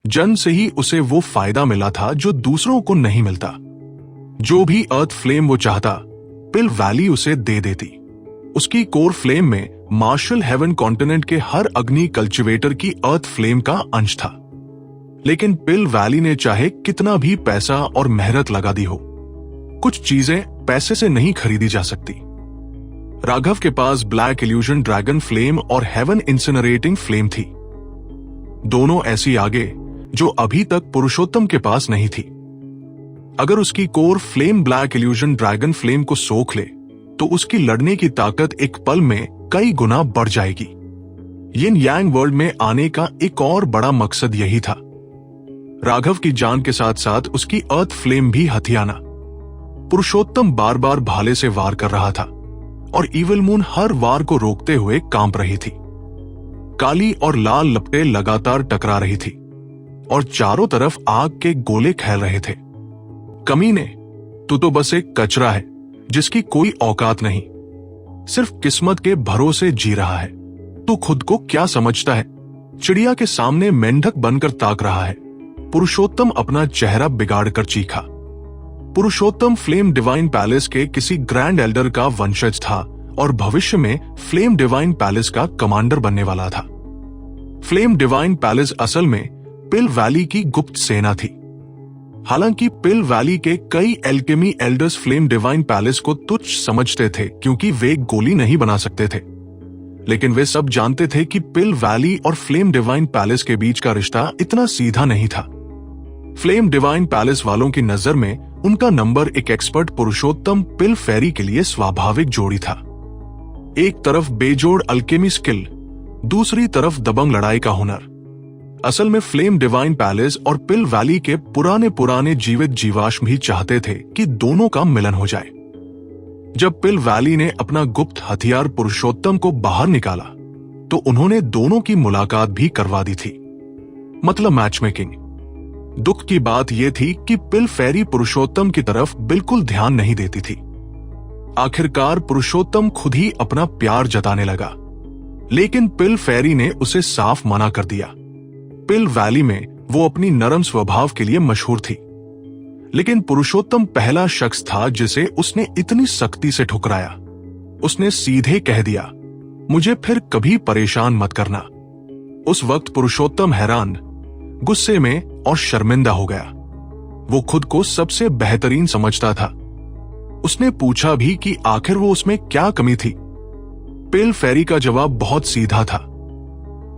जन्म से ही उसे वो फायदा मिला था जो दूसरों को नहीं मिलता। जो भी अर्थ फ्लेम वो चाहता, पिल वैली उसे दे देती। उसकी कोर फ्लेम में मार्शल हेवन कॉन्टिनेंट के हर अग्नि कल्टिवेटर की अर्थ फ्लेम का अंश था। लेकिन पिल वैली ने चाहे कितना भी पैसा और मेहनत लगा दी हो, कुछ चीजें पैसे से नहीं खरीदी जा सकती। राघव के पास ब्लैक इल्यूजन ड्रैगन फ्लेम और हेवन इंसिनरेटिंग फ्लेम थी। दोनों ऐसी आगे जो अभी तक पुरुषोत्तम के पास नहीं थी। अगर उसकी core flame black illusion dragon flame को सोख ले तो उसकी लड़ने की ताकत एक पल में कई गुना बढ़ जाएगी। यिन यांग वर्ल्ड में आने का एक और बड़ा मकसद यही था। राघव की जान के साथ साथ उसकी अर्थ फ्लेम भी हथियाना। पुरुषोत्तम बार बार भाले से वार कर रहा था और इविल मून हर वार को रोकते हुए कांप रही थी। काली और लाल लपटें लगातार टकरा रही थी और चारों तरफ आग के गोले खेल रहे थे। कमीने, तू तो बस एक कचरा है जिसकी कोई औकात नहीं, सिर्फ किस्मत के भरोसे जी रहा है। तू खुद को क्या समझता है? चिड़िया के सामने मेंढक बनकर ताक रहा है। पुरुषोत्तम अपना चेहरा बिगाड़कर चीखा। पुरुषोत्तम फ्लेम डिवाइन पैलेस के किसी ग्रैंड एल्डर का वंशज था और भविष्य में फ्लेम डिवाइन पैलेस का कमांडर बनने वाला था। फ्लेम डिवाइन पैलेस असल में पिल वैली की गुप्त सेना थी। हालांकि पिल वैली के कई alchemy elders flame divine palace को तुच्छ समझते थे क्योंकि वे गोली नहीं बना सकते थे, लेकिन वे सब जानते थे कि पिल वैली और फ्लेम डिवाइन पैलेस के बीच का रिश्ता इतना सीधा नहीं था। फ्लेम डिवाइन पैलेस वालों की नजर में उनका नंबर एक एक्सपर्ट पुरुषोत्तम पिल फेरी के लिए स्वाभाविक जोड़ी था। एक तरफ बेजोड़ अल्केमी स्किल, दूसरी तरफ दबंग लड़ाई का हुनर। असल में फ्लेम डिवाइन पैलेस और पिल वैली के पुराने जीवित जीवाश्म भी चाहते थे कि दोनों का मिलन हो जाए। जब पिल वैली ने अपना गुप्त हथियार पुरुषोत्तम को बाहर निकाला तो उन्होंने दोनों की मुलाकात भी करवा दी थी, मतलब मैच मेकिंग। दुख की बात यह थी कि पिल फेरी पुरुषोत्तम की तरफ बिल्कुल ध्यान नहीं देती थी। आखिरकार पुरुषोत्तम खुद ही अपना प्यार जताने लगा, लेकिन पिल फेरी ने उसे साफ मना कर दिया। पिल वैली में वो अपनी नरम स्वभाव के लिए मशहूर थी, लेकिन पुरुषोत्तम पहला शख्स था जिसे उसने इतनी सख्ती से ठुकराया। उसने सीधे कह दिया, मुझे फिर कभी परेशान मत करना। उस वक्त पुरुषोत्तम हैरान, गुस्से में और शर्मिंदा हो गया। वो खुद को सबसे बेहतरीन समझता था। उसने पूछा भी कि आखिर वो उसमें क्या कमी थी। पिल फेरी का जवाब बहुत सीधा था,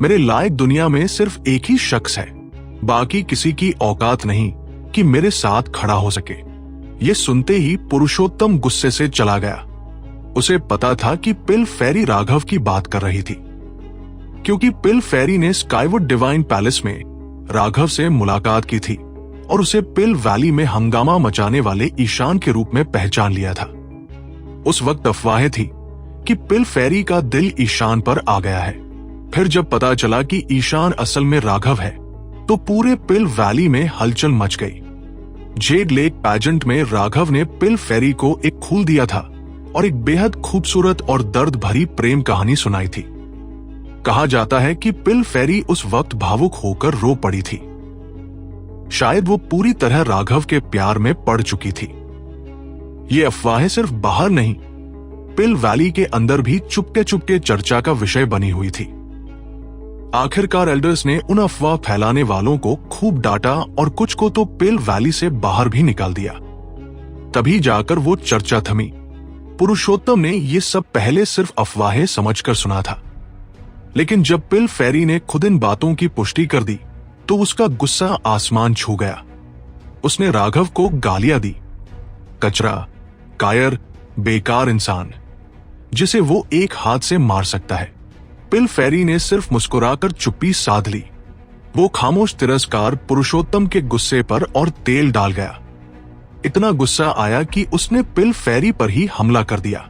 मेरे लायक दुनिया में सिर्फ एक ही शख्स है, बाकी किसी की औकात नहीं कि मेरे साथ खड़ा हो सके। ये सुनते ही पुरुषोत्तम गुस्से से चला गया। उसे पता था कि पिल फेरी राघव की बात कर रही थी, क्योंकि पिल फेरी ने स्काईवुड डिवाइन पैलेस में राघव से मुलाकात की थी और उसे पिल वैली में हंगामा मचाने वाले ईशान के रूप में पहचान लिया था। उस वक्त अफवाहें थी कि पिल फेरी का दिल ईशान पर आ गया है। फिर जब पता चला कि ईशान असल में राघव है तो पूरे पिल वैली में हलचल मच गई। जेड लेक पैजेंट में राघव ने पिल फेरी को एक खूल दिया था और एक बेहद खूबसूरत और दर्द भरी प्रेम कहानी सुनाई थी। कहा जाता है कि पिल फेरी उस वक्त भावुक होकर रो पड़ी थी। शायद वो पूरी तरह राघव के प्यार में पड़ चुकी थी। ये अफवाहें सिर्फ बाहर नहीं, पिल वैली के अंदर भी चुपके चुपके चर्चा का विषय बनी हुई थी। आखिरकार एल्डर्स ने उन अफवाह फैलाने वालों को खूब डांटा और कुछ को तो पिल वैली से बाहर भी निकाल दिया। तभी जाकर वो चर्चा थमी। पुरुषोत्तम ने ये सब पहले सिर्फ अफवाहें समझकर सुना था, लेकिन जब पिल फेरी ने खुद इन बातों की पुष्टि कर दी तो उसका गुस्सा आसमान छू गया। उसने राघव को गालियां दी, कचरा, कायर, बेकार इंसान, जिसे वो एक हाथ से मार सकता है। पिल फेरी ने सिर्फ मुस्कुराकर चुप्पी साध ली। वो खामोश तिरस्कार पुरुषोत्तम के गुस्से पर और तेल डाल गया। इतना गुस्सा आया कि उसने पिल फेरी पर ही हमला कर दिया।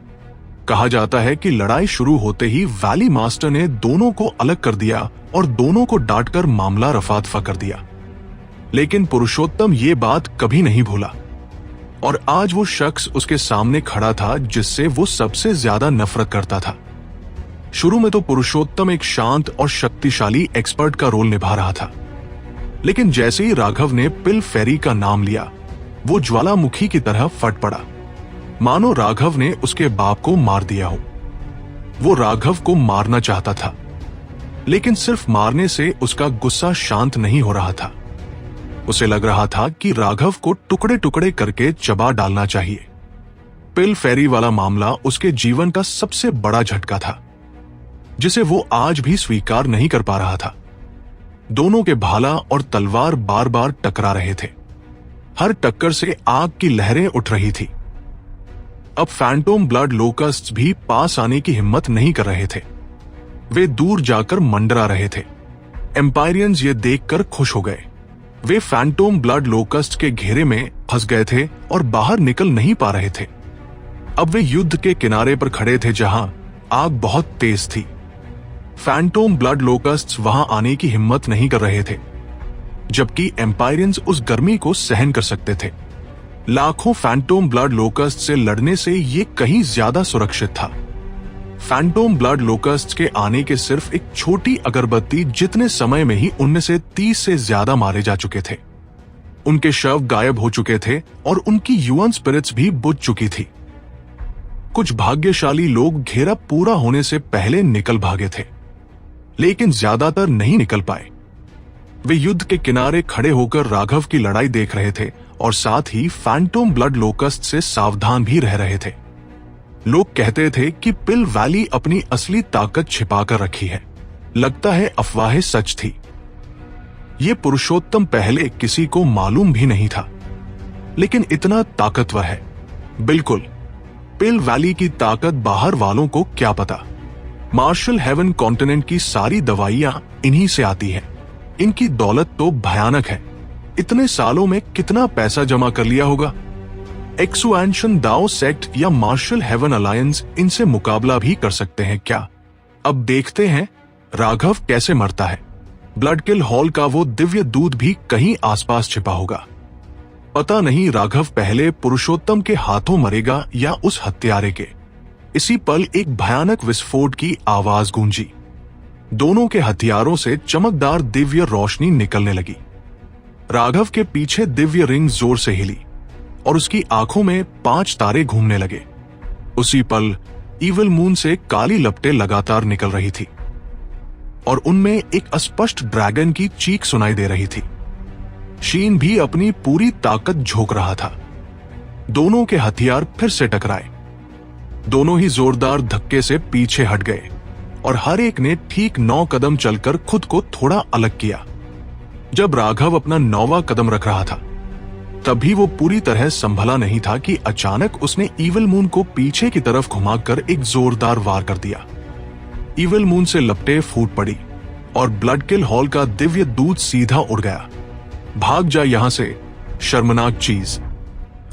कहा जाता है कि लड़ाई शुरू होते ही वैली मास्टर ने दोनों को अलग कर दिया और दोनों को डांटकर मामला रफा दफा कर दिया। लेकिन पुरुषोत्तम ये बात कभी नहीं भूला और आज वो शख्स उसके सामने खड़ा था जिससे वो सबसे ज्यादा नफरत करता था। शुरू में तो पुरुषोत्तम एक शांत और शक्तिशाली एक्सपर्ट का रोल निभा रहा था, लेकिन जैसे ही राघव ने पिल फेरी का नाम लिया, वो ज्वालामुखी की तरह फट पड़ा, मानो राघव ने उसके बाप को मार दिया हो। वो राघव को मारना चाहता था, लेकिन सिर्फ मारने से उसका गुस्सा शांत नहीं हो रहा था। उसे लग रहा था कि राघव को टुकड़े टुकड़े करके चबा डालना चाहिए। पिल फेरी वाला मामला उसके जीवन का सबसे बड़ा झटका था, जिसे वो आज भी स्वीकार नहीं कर पा रहा था। दोनों के भाला और तलवार बार बार टकरा रहे थे। हर टक्कर से आग की लहरें उठ रही थी। अब फैंटोम ब्लड लोकस्ट्स भी पास आने की हिम्मत नहीं कर रहे थे। वे दूर जाकर मंडरा रहे थे। एम्पायरियंस ये देखकर खुश हो गए। वे फैंटोम ब्लड लोकस्ट के घेरे में फंस गए थे और बाहर निकल नहीं पा रहे थे। अब वे युद्ध के किनारे पर खड़े थे जहां आग बहुत तेज थी। फैंटोम ब्लड लोकस्ट्स वहां आने की हिम्मत नहीं कर रहे थे, जबकि एम्पायरियंस उस गर्मी को सहन कर सकते थे। लाखों फैंटोम ब्लड लोकस्ट से लड़ने से ये कहीं ज्यादा सुरक्षित था। फैंटोम ब्लड लोकस्ट के आने के सिर्फ एक छोटी अगरबत्ती जितने समय में ही उनमें से 30 से ज्यादा मारे जा चुके थे। उनके शव गायब हो चुके थे और उनकी ह्यूमन स्पिरिट्स भी बुझ चुकी थी। कुछ भाग्यशाली लोग घेरा पूरा होने से पहले निकल भागे थे, लेकिन ज्यादातर नहीं निकल पाए। वे युद्ध के किनारे खड़े होकर राघव की लड़ाई देख रहे थे और साथ ही फैंटोम ब्लड लोकस्ट से सावधान भी रह रहे थे। लोग कहते थे कि पिल वैली अपनी असली ताकत छिपाकर रखी है। लगता है अफवाहें सच थी। ये पुरुषोत्तम पहले किसी को मालूम भी नहीं था, लेकिन इतना ताकतवर है। बिल्कुल, पिल वैली की ताकत बाहर वालों को क्या पता। मार्शल हेवन कॉन्टिनेंट की सारी दवाइयां इन्हीं से आती हैं। इनकी दौलत तो भयानक है। इतने सालों में कितना पैसा जमा कर लिया होगा। एक्सुएंशन दाओ सेक्ट या मार्शल हेवन अलायंस इनसे मुकाबला भी कर सकते हैं क्या? अब देखते हैं राघव कैसे मरता है। ब्लडकिल हॉल का वो दिव्य दूत भी कहीं आसपास छिपा होगा। पता नहीं राघव पहले पुरुषोत्तम के हाथों मरेगा या उस हत्यारे के। इसी पल एक भयानक विस्फोट की आवाज गूंजी। दोनों के हथियारों से चमकदार दिव्य रोशनी निकलने लगी। राघव के पीछे दिव्य रिंग जोर से हिली और उसकी आंखों में 5 तारे घूमने लगे। उसी पल इविल मून से काली लपटें लगातार निकल रही थी और उनमें एक अस्पष्ट ड्रैगन की चीख सुनाई दे रही थी। शीन भी अपनी पूरी ताकत झोंक रहा था। दोनों के हथियार फिर से टकराए। दोनों ही जोरदार धक्के से पीछे हट गए और हर एक ने ठीक 9 कदम चलकर खुद को थोड़ा अलग किया। जब राघव अपना 9वां कदम रख रहा था, तभी वो पूरी तरह संभला नहीं था कि अचानक उसने इविल मून को पीछे की तरफ घुमाकर एक जोरदार वार कर दिया। इविल मून से लपटें फूट पड़ी और ब्लडकिल हॉल का दिव्य दूत सीधा उड़ गया। भाग जा यहां से, शर्मनाक चीज,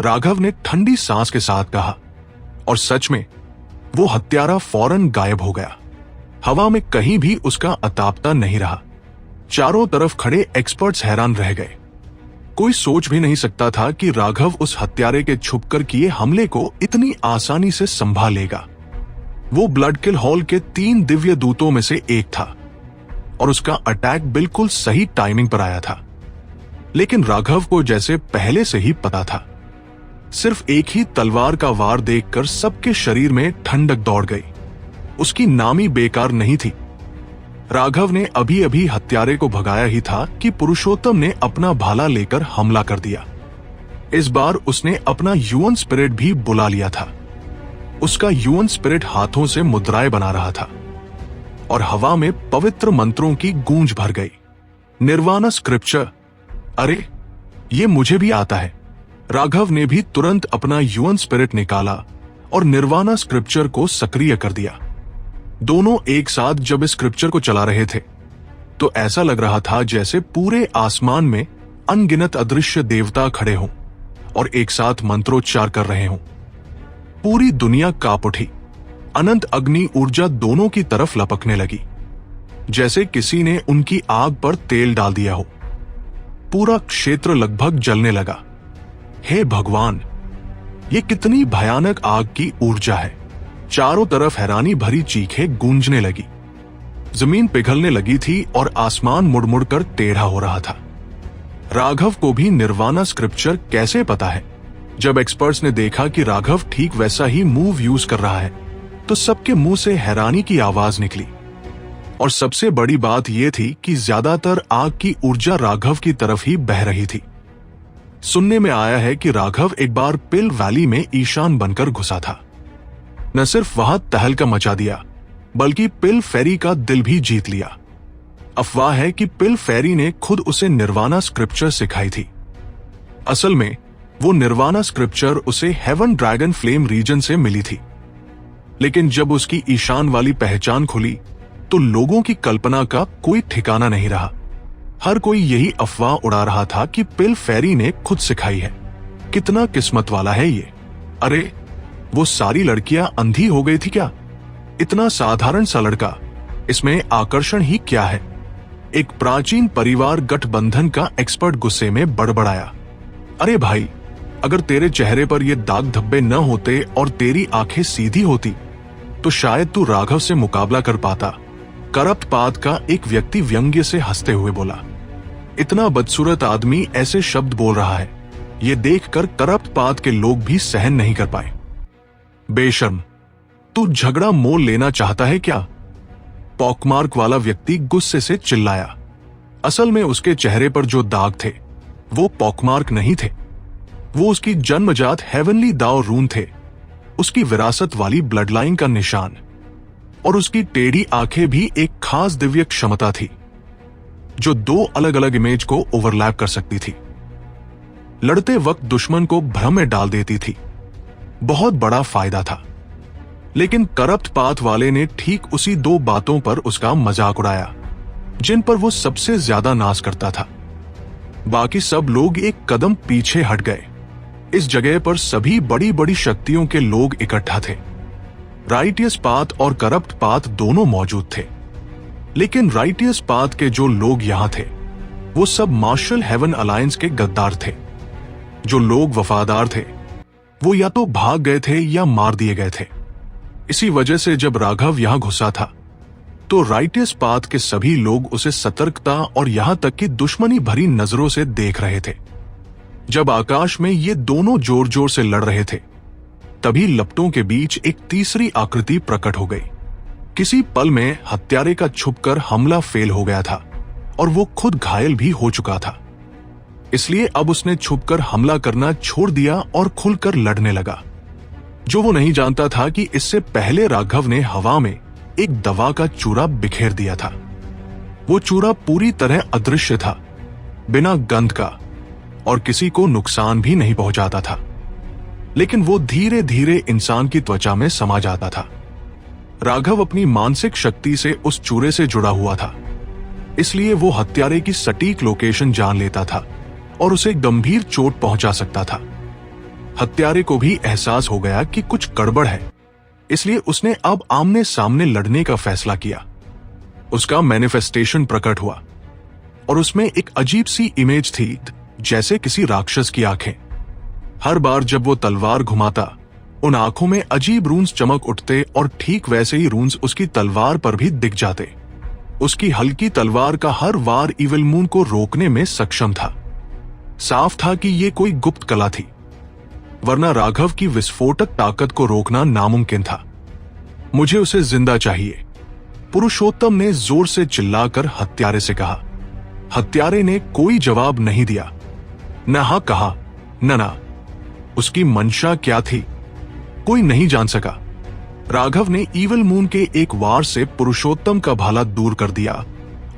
राघव ने ठंडी सांस के साथ कहा। और सच में वो हत्यारा फौरन गायब हो गया। हवा में कहीं भी उसका अतापता नहीं रहा। चारों तरफ खड़े एक्सपर्ट्स हैरान रह गए। कोई सोच भी नहीं सकता था कि राघव उस हत्यारे के छुपकर किए हमले को इतनी आसानी से संभाल लेगा। वो ब्लडकिल हॉल के 3 दिव्य दूतों में से एक था और उसका अटैक बिल्कुल सही टाइमिंग पर आया था। लेकिन राघव को जैसे पहले से ही पता था। सिर्फ एक ही तलवार का वार देखकर सबके शरीर में ठंडक दौड़ गई। उसकी नामी बेकार नहीं थी। राघव ने अभी अभी हत्यारे को भगाया ही था कि पुरुषोत्तम ने अपना भाला लेकर हमला कर दिया। इस बार उसने अपना ह्यूमन स्पिरिट भी बुला लिया था। उसका ह्यूमन स्पिरिट हाथों से मुद्राएं बना रहा था और हवा में पवित्र मंत्रों की गूंज भर गई। निर्वाणा स्क्रिप्चर, अरे ये मुझे भी आता है। राघव ने भी तुरंत अपना ह्यूमन स्पिरिट निकाला और निर्वाणा स्क्रिप्चर को सक्रिय कर दिया। दोनों एक साथ जब इस स्क्रिप्चर को चला रहे थे तो ऐसा लग रहा था जैसे पूरे आसमान में अनगिनत अदृश्य देवता खड़े हों और एक साथ मंत्रोच्चार कर रहे हों। पूरी दुनिया कांप उठी। अनंत अग्नि ऊर्जा दोनों की तरफ लपकने लगी, जैसे किसी ने उनकी आग पर तेल डाल दिया हो। पूरा क्षेत्र लगभग जलने लगा। हे भगवान, ये कितनी भयानक आग की ऊर्जा है। चारों तरफ हैरानी भरी चीखें गूंजने लगी। जमीन पिघलने लगी थी और आसमान मुड़ मुड़ कर टेढ़ा हो रहा था। राघव को भी निर्वाणा स्क्रिप्चर कैसे पता है? जब एक्सपर्ट्स ने देखा कि राघव ठीक वैसा ही मूव यूज कर रहा है तो सबके मुंह से हैरानी की आवाज निकली। और सबसे बड़ी बात यह थी कि ज्यादातर आग की ऊर्जा राघव की तरफ ही बह रही थी। सुनने में आया है कि राघव एक बार पिल वैली में ईशान बनकर घुसा था। न सिर्फ वहां तहलका मचा दिया बल्कि पिल फेरी का दिल भी जीत लिया। अफवाह है कि पिल फेरी ने खुद उसे निर्वाणा स्क्रिप्चर सिखाई थी। असल में वो निर्वाणा स्क्रिप्चर उसे हेवन ड्रैगन फ्लेम रीजन से मिली थी, लेकिन जब उसकी ईशान वाली पहचान खुली तो लोगों की कल्पना का कोई ठिकाना नहीं रहा। हर कोई यही अफवाह उड़ा रहा था कि पिल फेरी ने खुद सिखाई है। कितना किस्मत वाला है ये। अरे वो सारी लड़कियां अंधी हो गई थी क्या? इतना साधारण सा लड़का, इसमें आकर्षण ही क्या है? एक प्राचीन परिवार गठबंधन का एक्सपर्ट गुस्से में बड़बड़ाया। अरे भाई, अगर तेरे चेहरे पर ये दाग धब्बे न होते और तेरी आंखें सीधी होती तो शायद तू राघव से मुकाबला कर पाता। करप्ट पात का एक व्यक्ति व्यंग्य से हंसते हुए बोला। इतना बदसूरत आदमी ऐसे शब्द बोल रहा है, ये देखकर करप्ट पात के लोग भी सहन नहीं कर पाए। बेशर्म, तू झगड़ा मोल लेना चाहता है क्या? पॉकमार्क वाला व्यक्ति गुस्से से चिल्लाया। असल में उसके चेहरे पर जो दाग थे वो पॉकमार्क नहीं थे, वो उसकी जन्मजात हेवनली दाव रून थे, उसकी विरासत वाली ब्लड लाइन का निशान। और उसकी टेढ़ी आंखें भी एक खास दिव्य क्षमता थी जो दो अलग अलग इमेज को ओवरलैप कर सकती थी। लड़ते वक्त दुश्मन को भ्रम में डाल देती थी। बहुत बड़ा फायदा था। लेकिन करप्ट पाथ वाले ने ठीक उसी दो बातों पर उसका मजाक उड़ाया जिन पर वो सबसे ज्यादा नाज करता था। बाकी सब लोग एक कदम पीछे हट गए। इस जगह पर सभी बड़ी बड़ी शक्तियों के लोग इकट्ठा थे। राइटियस पाथ और करप्ट पाथ दोनों मौजूद थे, लेकिन राइटियस पाथ के जो लोग यहां थे वो सब मार्शल हेवन अलायंस के गद्दार थे। जो लोग वफादार थे वो या तो भाग गए थे या मार दिए गए थे। इसी वजह से जब राघव यहां घुसा था तो राइटियस पाथ के सभी लोग उसे सतर्कता और यहां तक कि दुश्मनी भरी नजरों से देख रहे थे। जब आकाश में ये दोनों जोर जोर से लड़ रहे थे तभी लपटों के बीच एक तीसरी आकृति प्रकट हो गई। किसी पल में हत्यारे का छुपकर हमला फेल हो गया था और वो खुद घायल भी हो चुका था। इसलिए अब उसने छुपकर हमला करना छोड़ दिया और खुलकर लड़ने लगा। जो वो नहीं जानता था कि इससे पहले राघव ने हवा में एक दवा का चूरा बिखेर दिया था। वो चूरा पूरी तरह अदृश्य था, बिना गंध का, और किसी को नुकसान भी नहीं पहुंचाता था, लेकिन वो धीरे धीरे इंसान की त्वचा में समा जाता था। राघव अपनी मानसिक शक्ति से उस चूरे से जुड़ा हुआ था, इसलिए वो हत्यारे की सटीक लोकेशन जान लेता था और उसे गंभीर चोट पहुंचा सकता था। हत्यारे को भी एहसास हो गया कि कुछ गड़बड़ है, इसलिए उसने अब आमने सामने लड़ने का फैसला किया। उसका मैनिफेस्टेशन प्रकट हुआ और उसमें एक अजीब सी इमेज थी, जैसे किसी राक्षस की आंखें। हर बार जब वो तलवार घुमाता उन आंखों में अजीब रून्स चमक उठते और ठीक वैसे ही रून्स उसकी तलवार पर भी दिख जाते। उसकी हल्की तलवार का हर वार इविल मून को रोकने में सक्षम था। साफ था कि ये कोई गुप्त कला थी, वरना राघव की विस्फोटक ताकत को रोकना नामुमकिन था। मुझे उसे जिंदा चाहिए, पुरुषोत्तम ने जोर से चिल्लाकर हत्यारे से कहा। हत्यारे ने कोई जवाब नहीं दिया, न हाँ कहा न ना। उसकी मंशा क्या थी कोई नहीं जान सका। राघव ने इविल मून के एक वार से पुरुषोत्तम का भाला दूर कर दिया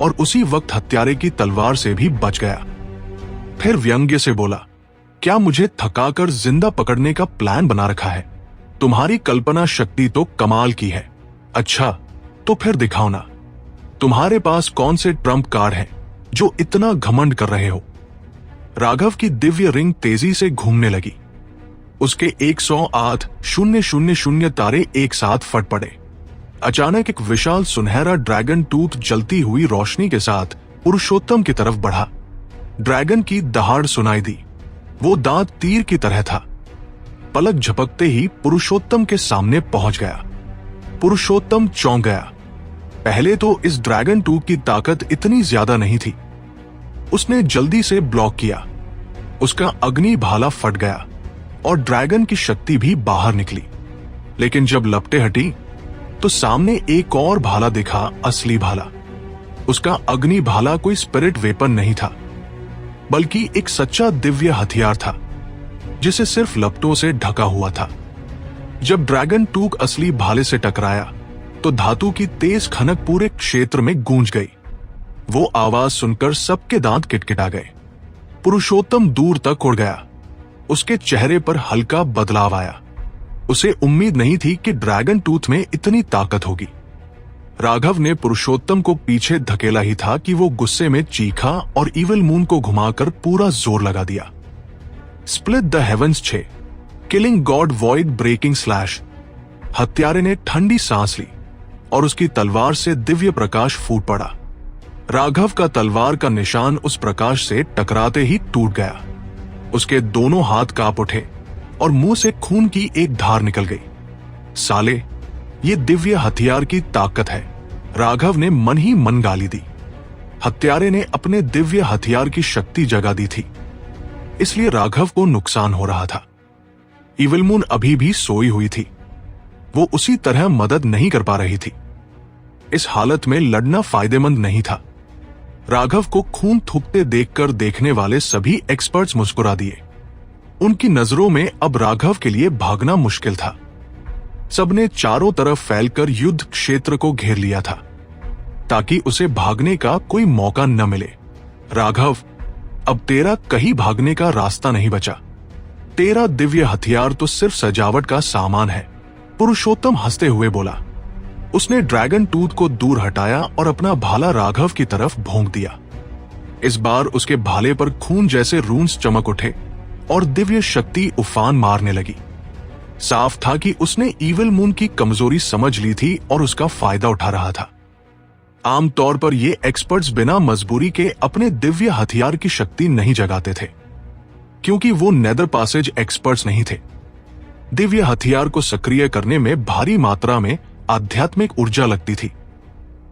और उसी वक्त हत्यारे की तलवार से भी बच गया। फिर व्यंग्य से बोला, क्या मुझे थकाकर जिंदा पकड़ने का प्लान बना रखा है? तुम्हारी कल्पना शक्ति तो कमाल की है। अच्छा तो फिर दिखाओ ना, तुम्हारे पास कौन से ट्रम्प कार्ड हैं जो इतना घमंड कर रहे हो? राघव की दिव्य रिंग तेजी से घूमने लगी। उसके 108,000 तारे एक साथ फट पड़े। अचानक एक विशाल सुनहरा ड्रैगन टूथ जलती हुई रोशनी के साथ पुरुषोत्तम की तरफ बढ़ा। ड्रैगन की दहाड़ सुनाई दी। वो दांत तीर की तरह था। पलक झपकते ही पुरुषोत्तम के सामने पहुंच गया। पुरुषोत्तम चौंक गया। पहले तो इस ड्रैगन टूथ की ताकत इतनी ज्यादा नहीं थी, उसने जल्दी से ब्लॉक किया। उसका अग्नि भाला फट गया और ड्रैगन की शक्ति भी बाहर निकली। लेकिन जब लपटें हटी तो सामने एक और भाला दिखा, असली भाला। उसका अग्नि भाला कोई स्पिरिट वेपन नहीं था, बल्कि एक सच्चा दिव्य हथियार था जिसे सिर्फ लपटों से ढका हुआ था। जब ड्रैगन टूक असली भाले से टकराया तो धातु की तेज खनक पूरे क्षेत्र में गूंज गई। वो आवाज सुनकर सबके दांत किटकिटा गए। पुरुषोत्तम दूर तक उड़ गया। उसके चेहरे पर हल्का बदलाव आया। उसे उम्मीद नहीं थी कि ड्रैगन टूथ में इतनी ताकत होगी। राघव ने पुरुषोत्तम को पीछे धकेला ही था कि वो गुस्से में चीखा और इविल मून को घुमाकर पूरा जोर लगा दिया। Split the heavens 6, killing god void breaking slash. हत्यारे ने ठंडी सांस ली और उसकी तलवार से दिव्य प्रकाश फूट पड़ा। राघव का तलवार का निशान उस प्रकाश से टकराते ही टूट गया। उसके दोनों हाथ कांप उठे और मुंह से खून की एक धार निकल गई। साले, ये दिव्य हथियार की ताकत है, राघव ने मन ही मन गाली दी। हत्यारे ने अपने दिव्य हथियार की शक्ति जगा दी थी, इसलिए राघव को नुकसान हो रहा था। इविल मून अभी भी सोई हुई थी। वो उसी तरह मदद नहीं कर पा रही थी। इस हालत में लड़ना फायदेमंद नहीं था। राघव को खून थूकते देखकर देखने वाले सभी एक्सपर्ट्स मुस्कुरा दिए। उनकी नजरों में अब राघव के लिए भागना मुश्किल था। सबने चारों तरफ फैलकर युद्ध क्षेत्र को घेर लिया था ताकि उसे भागने का कोई मौका न मिले। राघव, अब तेरा कहीं भागने का रास्ता नहीं बचा। तेरा दिव्य हथियार तो सिर्फ सजावट का सामान है, पुरुषोत्तम हंसते हुए बोला। उसने ड्रैगन टूथ को दूर हटाया और अपना भाला राघव की तरफ भोंक दिया। इस बार उसके भाले पर खून जैसे रून्स चमक उठे और दिव्य शक्ति उफान मारने लगी। साफ था कि उसने इविल मून की कमजोरी समझ ली थी और उसका फायदा उठा रहा था। आमतौर पर ये एक्सपर्ट्स बिना मजबूरी के अपने दिव्य हथियार की शक्ति नहीं जगाते थे, क्योंकि वो नेदर पासेज एक्सपर्ट्स नहीं थे। दिव्य हथियार को सक्रिय करने में भारी मात्रा में आध्यात्मिक ऊर्जा लगती थी।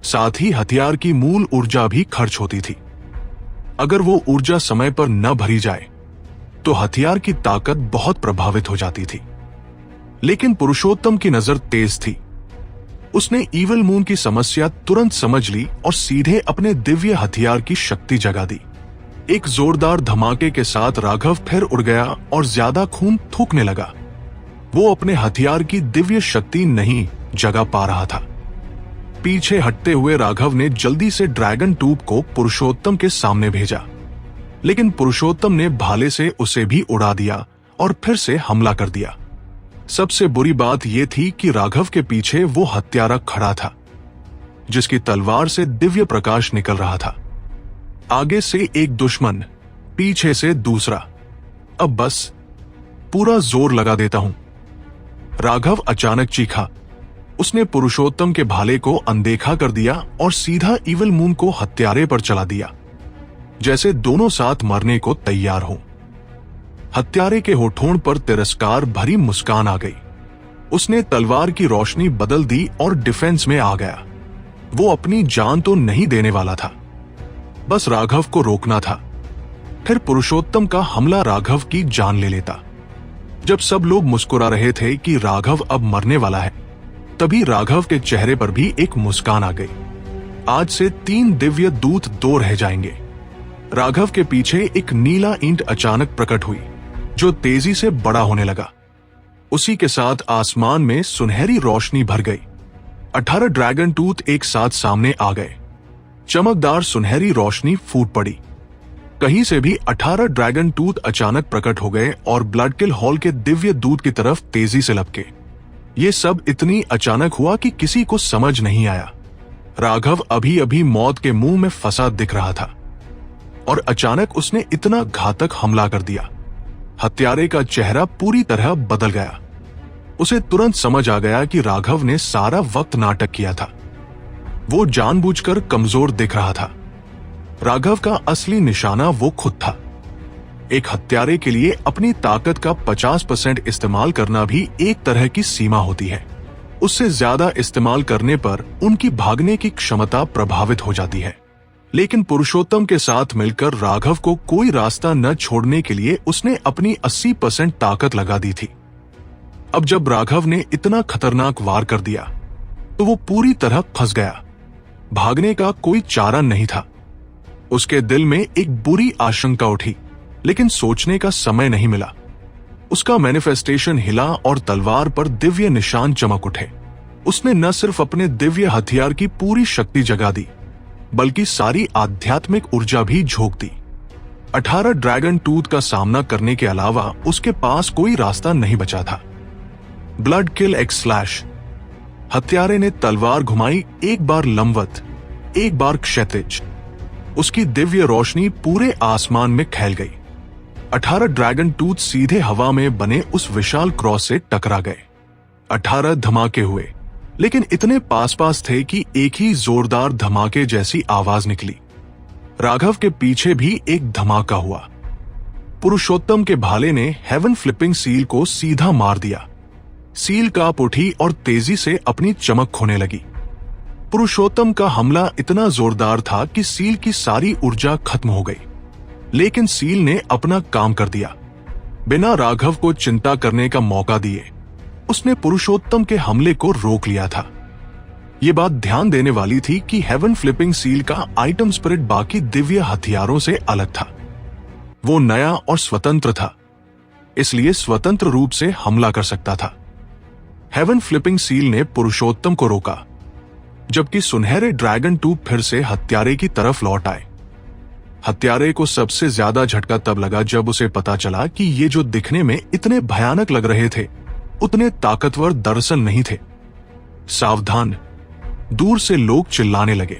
साथ ही हथियार की मूल ऊर्जा भी खर्च होती थी। अगर वो ऊर्जा समय पर न भरी जाए तो हथियार की ताकत बहुत प्रभावित हो जाती थी। लेकिन पुरुषोत्तम की नजर तेज थी। उसने इविल मून की समस्या तुरंत समझ ली और सीधे अपने दिव्य हथियार की शक्ति जगा दी। एक जोरदार धमाके के साथ राघव फिर उड़ गया और ज्यादा खून थूकने लगा। वो अपने हथियार की दिव्य शक्ति नहीं जगा पा रहा था। पीछे हटते हुए राघव ने जल्दी से ड्रैगन टूथ को पुरुषोत्तम के सामने भेजा, लेकिन पुरुषोत्तम ने भाले से उसे भी उड़ा दिया और फिर से हमला कर दिया। सबसे बुरी बात यह थी कि राघव के पीछे वो हत्यारा खड़ा था जिसकी तलवार से दिव्य प्रकाश निकल रहा था। आगे से एक दुश्मन, पीछे से दूसरा। अब बस पूरा जोर लगा देता हूं। राघव अचानक चीखा। उसने पुरुषोत्तम के भाले को अनदेखा कर दिया और सीधा इविल मून को हत्यारे पर चला दिया, जैसे दोनों साथ मरने को तैयार हों। हत्यारे के होठों पर तिरस्कार भरी मुस्कान आ गई। उसने तलवार की रोशनी बदल दी और डिफेंस में आ गया। वो अपनी जान तो नहीं देने वाला था, बस राघव को रोकना था। फिर पुरुषोत्तम का हमला राघव की जान ले लेता। जब सब लोग मुस्कुरा रहे थे कि राघव अब मरने वाला है, तभी राघव के चेहरे पर भी एक मुस्कान आ गई। आज से 3 दिव्य दूत 2 रह जाएंगे। राघव के पीछे एक नीला ईंट अचानक प्रकट हुई जो तेजी से बड़ा होने लगा। उसी के साथ आसमान में सुनहरी रोशनी भर गई। 18 ड्रैगन टूथ एक साथ सामने आ गए। चमकदार सुनहरी रोशनी फूट पड़ी। कहीं से भी 18 ड्रैगन टूथ अचानक प्रकट हो गए और ब्लडकिल हॉल के दिव्य दूत की तरफ तेजी से लपके। ये सब इतनी अचानक हुआ कि किसी को समझ नहीं आया। राघव अभी अभी मौत के मुंह में फंसा दिख रहा था और अचानक उसने इतना घातक हमला कर दिया। हत्यारे का चेहरा पूरी तरह बदल गया। उसे तुरंत समझ आ गया कि राघव ने सारा वक्त नाटक किया था। वो जानबूझकर कमजोर दिख रहा था। राघव का असली निशाना वो खुद था। एक हत्यारे के लिए अपनी ताकत का 50% इस्तेमाल करना भी एक तरह की सीमा होती है। उससे ज्यादा इस्तेमाल करने पर उनकी भागने की क्षमता प्रभावित हो जाती है। लेकिन पुरुषोत्तम के साथ मिलकर राघव को कोई रास्ता न छोड़ने के लिए उसने अपनी 80% ताकत लगा दी थी। अब जब राघव ने इतना खतरनाक वार कर दिया तो वो पूरी तरह फंस गया। भागने का कोई चारा नहीं था। उसके दिल में एक बुरी आशंका उठी, लेकिन सोचने का समय नहीं मिला। उसका मैनिफेस्टेशन हिला और तलवार पर दिव्य निशान चमक उठे। उसने न सिर्फ अपने दिव्य हथियार की पूरी शक्ति जगा दी, बल्कि सारी आध्यात्मिक ऊर्जा भी झोंक दी। 18 ड्रैगन टूथ का सामना करने के अलावा उसके पास कोई रास्ता नहीं बचा था। ब्लड किल एक्स स्लैश। हत्यारे ने तलवार घुमाई, एक बार लंबवत, एक बार क्षैतिज। उसकी दिव्य रोशनी पूरे आसमान में फैल गई। 18 ड्रैगन टूथ सीधे हवा में बने उस विशाल क्रॉस से टकरा गए। 18 धमाके हुए, लेकिन इतने पास पास थे कि एक ही जोरदार धमाके जैसी आवाज निकली। राघव के पीछे भी एक धमाका हुआ। पुरुषोत्तम के भाले ने हेवन फ्लिपिंग सील को सीधा मार दिया। सील कांप उठी और तेजी से अपनी चमक खोने लगी। पुरुषोत्तम का हमला इतना जोरदार था कि सील की सारी ऊर्जा खत्म हो गई, लेकिन सील ने अपना काम कर दिया। बिना राघव को चिंता करने का मौका दिए उसने पुरुषोत्तम के हमले को रोक लिया था। ये बात ध्यान देने वाली थी कि हेवन फ्लिपिंग सील का आइटम स्पिरिट बाकी दिव्य हथियारों से अलग था। वो नया और स्वतंत्र था, इसलिए स्वतंत्र रूप से हमला कर सकता था। हेवन फ्लिपिंग सील ने पुरुषोत्तम को रोका, जबकि सुनहरे ड्रैगन टूथ फिर से हत्यारे की तरफ लौट आए। हत्यारे को सबसे ज्यादा झटका तब लगा जब उसे पता चला कि ये जो दिखने में इतने भयानक लग रहे थे, उतने ताकतवर दरअसल नहीं थे। सावधान! दूर से लोग चिल्लाने लगे।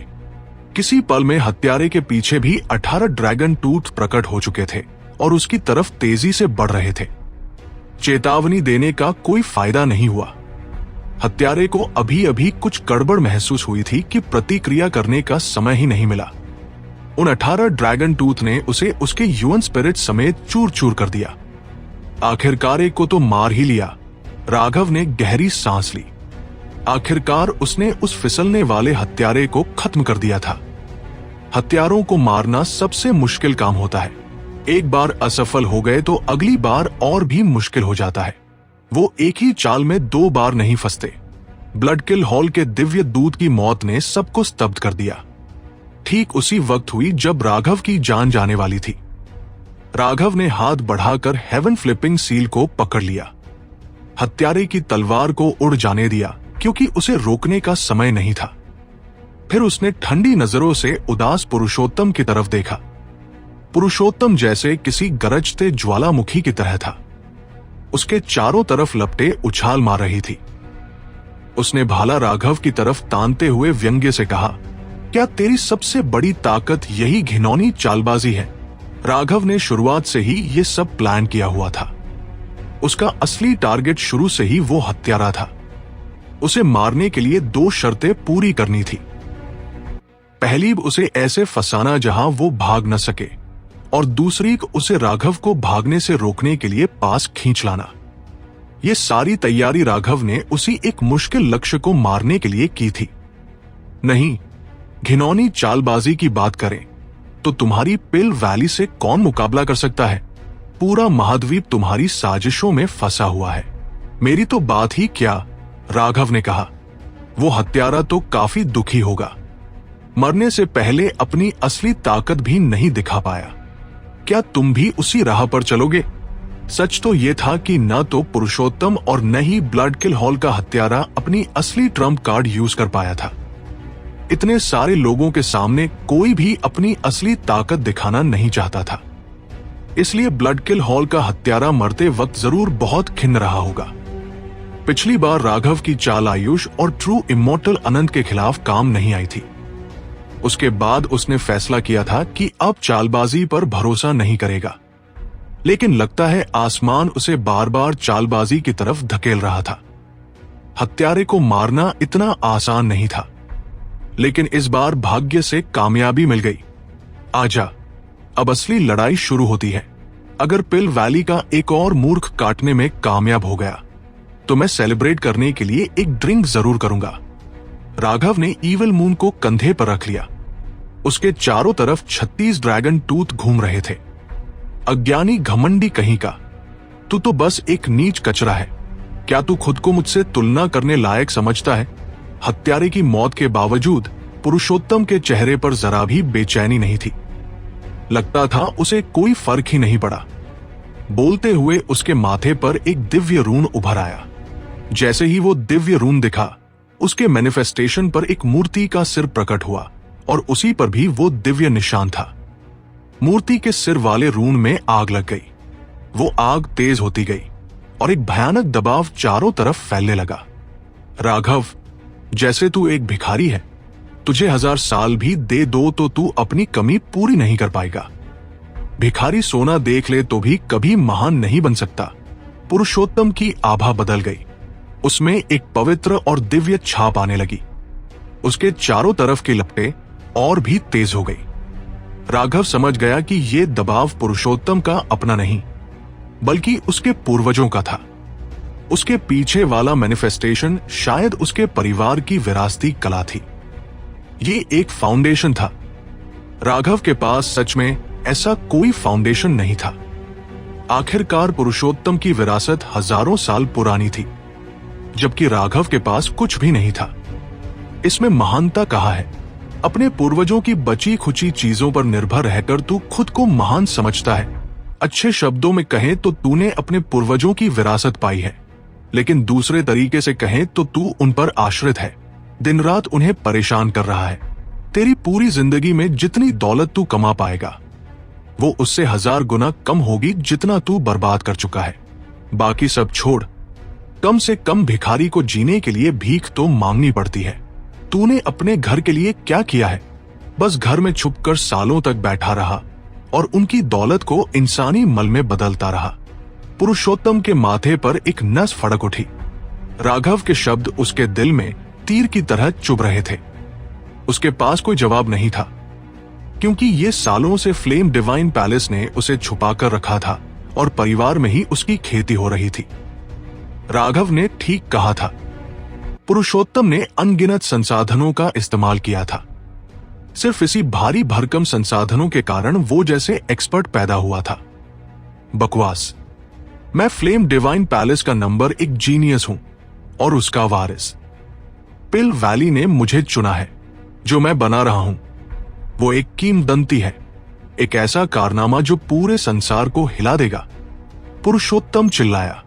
किसी पल में हत्यारे के पीछे भी 18 ड्रैगन टूथ प्रकट हो चुके थे और उसकी तरफ तेजी से बढ़ रहे थे। चेतावनी देने का कोई फायदा नहीं हुआ। हत्यारे को अभी अभी कुछ गड़बड़ महसूस हुई थी कि प्रतिक्रिया करने का समय ही नहीं मिला। उन 18 ड्रैगन टूथ ने उसे उसके ह्यूमन स्पिरिट समेत चूर चूर कर दिया। आखिरकार एक को तो मार ही लिया। राघव ने गहरी सांस ली। आखिरकार उसने उस फिसलने वाले हत्यारे को खत्म कर दिया था। हत्यारों को मारना सबसे मुश्किल काम होता है। एक बार असफल हो गए तो अगली बार और भी मुश्किल हो जाता है। वो एक ही चाल में 2 बार नहीं फंसते। ब्लड किल हॉल के दिव्य दूत की मौत ने सबको स्तब्ध कर दिया। ठीक उसी वक्त हुई जब राघव की जान जाने वाली थी। राघव ने हाथ बढ़ाकर हेवन फ्लिपिंग सील को पकड़ लिया। हत्यारे की तलवार को उड़ जाने दिया, क्योंकि उसे रोकने का समय नहीं था। फिर उसने ठंडी नजरों से उदास पुरुषोत्तम की तरफ देखा। पुरुषोत्तम जैसे किसी गरजते ज्वालामुखी की तरह था। उसके चारों तरफ लपटें उछाल मार रही थी। उसने भाला राघव की तरफ तानते हुए व्यंग्य से कहा, क्या तेरी सबसे बड़ी ताकत यही घिनौनी चालबाजी है? राघव ने शुरुआत से ही ये सब प्लान किया हुआ था। उसका असली टारगेट शुरू से ही वो हत्यारा था। उसे मारने के लिए 2 शर्तें पूरी करनी थी। पहली, उसे ऐसे फंसाना जहां वो भाग न सके, और दूसरी, उसे राघव को भागने से रोकने के लिए पास खींच लाना। ये सारी तैयारी राघव ने उसी एक मुश्किल लक्ष्य को मारने के लिए की थी। नहीं, घिनौनी चालबाजी की बात करें तो तुम्हारी पिल वैली से कौन मुकाबला कर सकता है? पूरा महाद्वीप तुम्हारी साजिशों में फंसा हुआ है। मेरी तो बात ही क्या, राघव ने कहा। वो हत्यारा तो काफी दुखी होगा। मरने से पहले अपनी असली ताकत भी नहीं दिखा पाया। क्या तुम भी उसी राह पर चलोगे? सच तो यह था कि न तो पुरुषोत्तम और न ही ब्लड किल हॉल का हत्यारा अपनी असली ट्रम्प कार्ड यूज कर पाया था। इतने सारे लोगों के सामने कोई भी अपनी असली ताकत दिखाना नहीं चाहता था। इसलिए ब्लड किल हॉल का हत्यारा मरते वक्त जरूर बहुत खिन्न रहा होगा। पिछली बार राघव की चाल आयुष और ट्रू इमोर्टल अनंत के खिलाफ काम नहीं आई थी। उसके बाद उसने फैसला किया था कि अब चालबाजी पर भरोसा नहीं करेगा। लेकिन लगता है आसमान उसे बार बार चालबाजी की तरफ धकेल रहा था। हत्यारे को मारना इतना आसान नहीं था, लेकिन इस बार भाग्य से कामयाबी मिल गई। आजा, अब असली लड़ाई शुरू होती है। अगर पिल वैली का एक और मूर्ख काटने में कामयाब हो गया तो मैं सेलिब्रेट करने के लिए एक ड्रिंक जरूर करूंगा। राघव ने ईविल मून को कंधे पर रख लिया। उसके चारों तरफ 36 ड्रैगन टूथ घूम रहे थे। अज्ञानी घमंडी कहीं का, तू तो बस एक नीच कचरा है। क्या तू खुद को मुझसे तुलना करने लायक समझता है? हत्यारे की मौत के बावजूद पुरुषोत्तम के चेहरे पर जरा भी बेचैनी नहीं थी। लगता था उसे कोई फर्क ही नहीं पड़ा। बोलते हुए उसके माथे पर एक दिव्य रून उभर आया। जैसे ही वो दिव्य रून दिखा, उसके मैनिफेस्टेशन पर एक मूर्ति का सिर प्रकट हुआ और उसी पर भी वो दिव्य निशान था। मूर्ति के सिर वाले रून में आग लग गई। वो आग तेज होती गई और एक भयानक दबाव चारों तरफ फैलने लगा। राघव, जैसे तू एक भिखारी है, तुझे 1000 साल भी दे दो तो तू अपनी कमी पूरी नहीं कर पाएगा। भिखारी सोना देख ले तो भी कभी महान नहीं बन सकता। पुरुषोत्तम की आभा बदल गई। उसमें एक पवित्र और दिव्य छाप आने लगी। उसके चारों तरफ की लपटें और भी तेज हो गई। राघव समझ गया कि ये दबाव पुरुषोत्तम का अपना नहीं, बल्कि उसके पूर्वजों का था। उसके पीछे वाला मैनिफेस्टेशन शायद उसके परिवार की विरासती कला थी। ये एक फाउंडेशन था। राघव के पास सच में ऐसा कोई फाउंडेशन नहीं था। आखिरकार पुरुषोत्तम की विरासत हजारों साल पुरानी थी, जबकि राघव के पास कुछ भी नहीं था। इसमें महानता कहाँ है? अपने पूर्वजों की बची खुची चीजों पर निर्भर रहकर तू खुद को महान समझता है। अच्छे शब्दों में कहें तो तूने अपने पूर्वजों की विरासत पाई है, लेकिन दूसरे तरीके से कहें तो तू उन पर आश्रित है। दिन रात उन्हें परेशान कर रहा है। तेरी पूरी जिंदगी में जितनी दौलत तू कमा पाएगा, वो उससे 1000 गुना कम होगी जितना तू बर्बाद कर चुका है। बाकी सब छोड़, कम से कम भिखारी को जीने के लिए भीख तो मांगनी पड़ती है। तूने अपने घर के लिए क्या किया है? बस घर में छुपकर सालों तक बैठा रहा और उनकी दौलत को इंसानी मल में बदलता रहा। पुरुषोत्तम के माथे पर एक नस फड़क उठी। राघव के शब्द उसके दिल में तीर की तरह चुभ रहे थे। उसके पास कोई जवाब नहीं था, क्योंकि ये सालों से फ्लेम डिवाइन पैलेस ने उसे छुपाकर रखा था और परिवार में ही उसकी खेती हो रही थी। राघव ने ठीक कहा था। पुरुषोत्तम ने अनगिनत संसाधनों का इस्तेमाल किया था। सिर्फ इसी भारी भरकम संसाधनों के कारण वो जैसे एक्सपर्ट पैदा हुआ था। बकवास। मैं फ्लेम डिवाइन पैलेस का नंबर एक जीनियस हूं और उसका वारिस। पिल वैली ने मुझे चुना है। जो मैं बना रहा हूं वो एक किंवदंती है, एक ऐसा कारनामा जो पूरे संसार को हिला देगा। पुरुषोत्तम चिल्लाया।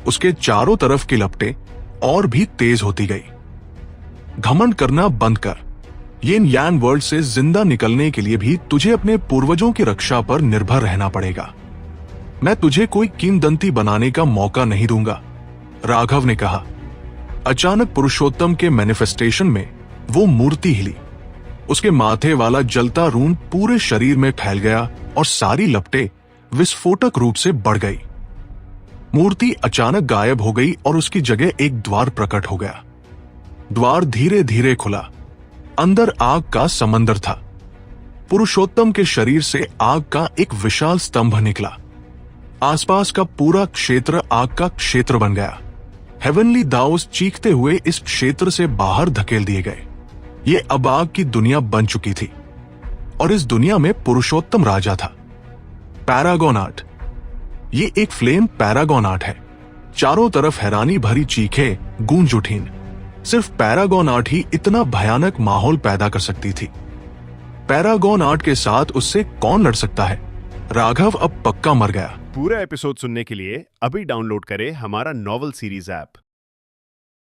उसके चारों तरफ की लपटें और भी तेज होती गई। घमंड करना बंद कर। यिन यांग वर्ल्ड से जिंदा निकलने के लिए भी तुझे अपने पूर्वजों की रक्षा पर निर्भर रहना पड़ेगा। मैं तुझे कोई किंवदंती बनाने का मौका नहीं दूंगा, राघव ने कहा। अचानक पुरुषोत्तम के मैनिफेस्टेशन में वो मूर्ति हिली। उसके माथे वाला जलता रून पूरे शरीर में फैल गया और सारी लपटें विस्फोटक रूप से बढ़ गई। मूर्ति अचानक गायब हो गई और उसकी जगह एक द्वार प्रकट हो गया। द्वार धीरे धीरे खुला। अंदर आग का समंदर था। पुरुषोत्तम के शरीर से आग का एक विशाल स्तंभ निकला। आसपास का पूरा क्षेत्र आग का क्षेत्र बन गया। हेवनली दाओस चीखते हुए इस क्षेत्र से बाहर धकेल दिए गए। ये अब आग की दुनिया बन चुकी थी और इस दुनिया में पुरुषोत्तम राजा था। Paragon art. ये एक फ्लेम पैरागॉन आर्ट है। चारों तरफ हैरानी भरी चीखें गूंज उठीं। सिर्फ पैरागॉन आर्ट ही इतना भयानक माहौल पैदा कर सकती थी। पैरागॉन आर्ट के साथ उससे कौन लड़ सकता है? राघव अब पक्का मर गया। पूरा एपिसोड सुनने के लिए अभी डाउनलोड करें हमारा नॉवल सीरीज ऐप।